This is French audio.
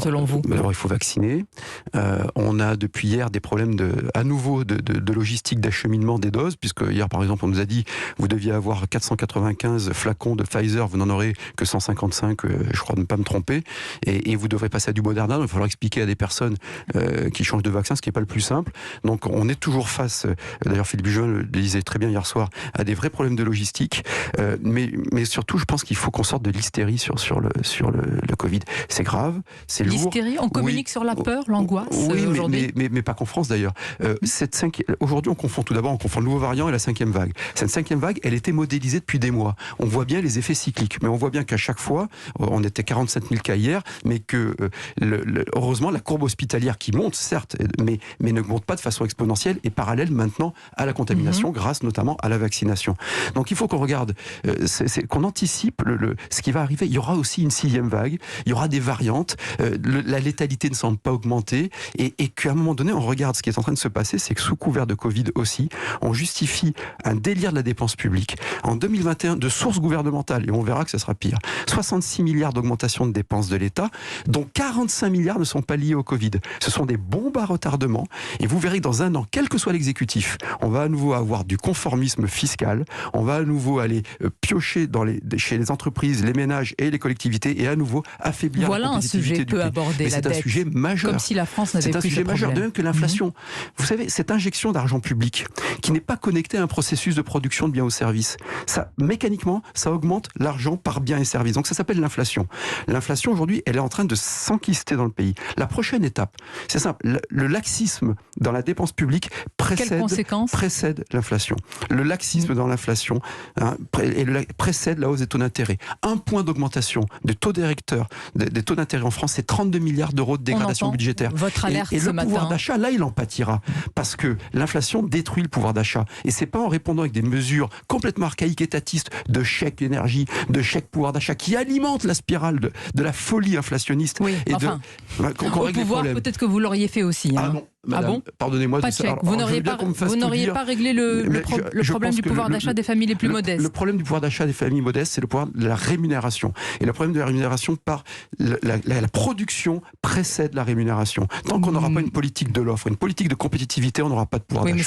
selon vous? D'abord, il faut vacciner. On a depuis hier des problèmes à nouveau de logistique d'acheminement des doses, puisque hier, par exemple, on nous a dit vous deviez avoir 495 flacons de Pfizer, vous n'en aurez que 155, je crois ne pas me tromper, et vous devrez passer à du Moderna. Donc il va falloir expliquer à des personnes qui changent de vaccin, ce qui n'est pas le plus simple. Donc on est toujours face, d'ailleurs Philippe Juvin le disait très bien hier soir, à des vrais problèmes de logistique, mais surtout je pense qu'il faut qu'on sorte de l'hystérie sur le Covid. C'est grave, c'est lourd. L'hystérie, on communique sur la peur, l'angoisse aujourd'hui. Mais pas qu'en France d'ailleurs. Aujourd'hui on confond le nouveau variant et la 5e vague. Cette 5e vague, elle était modélisée depuis des mois. On voit bien les effets cycliques, mais on voit bien qu'à chaque fois, on était 47 000 cas hier, mais que heureusement la courbe hospitalière qui monte, certes, mais ne monte pas de façon exponentielle et parallèle maintenant à la contamination, grâce notamment à la vaccination. Donc il faut qu'on regarde, qu'on anticipe ce qui va arriver. Il y aura aussi une 6e vague, il y aura des variantes, la létalité ne semble pas augmenter, et qu'à un moment donné, on regarde ce qui est en train de se passer, c'est que sous couvert de Covid aussi, on justifie un délire de la dépense publique. En 2021, de sources gouvernementales, et on verra que ce sera pire, 66 milliards d'augmentation de dépenses de l'État, dont 45 milliards ne sont pas liés au Covid. Ce sont des bombes à retardement, et vous verrez que dans un an, quel que soit l'exécutif, on va à nouveau avoir du conformisme fiscal, on va à nouveau aller piocher chez les entreprises, les ménages et les collectivités, et à nouveau affaiblir la compétitivité du pays. Voilà un sujet peu abordé, mais c'est un sujet majeur. Comme si la France n'avait plus de problème. C'est un sujet majeur, de même que l'inflation. Vous savez, cette injection d'argent public, qui n'est pas connectée à un processus de production de biens ou services, ça, mécaniquement, ça augmente l'argent par biens et services. Donc ça s'appelle l'inflation. L'inflation, aujourd'hui, elle est en train de s'enquister dans le pays. La prochaine étape, c'est simple, le laxisme dans la dépense publique précède l'inflation. Le laxisme dans l'inflation précède la hausse des taux d'intérêt. 1 point d'augmentation des taux directeurs, des taux d'intérêt en France, c'est 32 milliards d'euros de dégradation budgétaire. Votre alerte et ce le pouvoir matin. d'achat, là, il en pâtira. Parce que l'inflation détruit le pouvoir d'achat. Et c'est pas en répondant avec des mesures complètement archaïques, étatistes, de chèque énergie, de chèque pouvoir d'achat, qui alimentent la spirale de la folie inflationniste. Oui, et enfin, qu'on au règle les pouvoir, problèmes. peut-être que vous l'auriez fait aussi. Ah non, madame, ah bon, pardonnez-moi. pas de chèque. Vous n'auriez pas réglé le problème du pouvoir d'achat des familles les plus modestes. Le problème du pouvoir d'achat des familles modestes, c'est le pouvoir de la rémunération. Et le problème de la rémunération par la production précède la rémunération. Tant qu'on n'aura pas une politique de l'offre, une politique de compétitivité, on n'aura pas de pouvoir d'achat.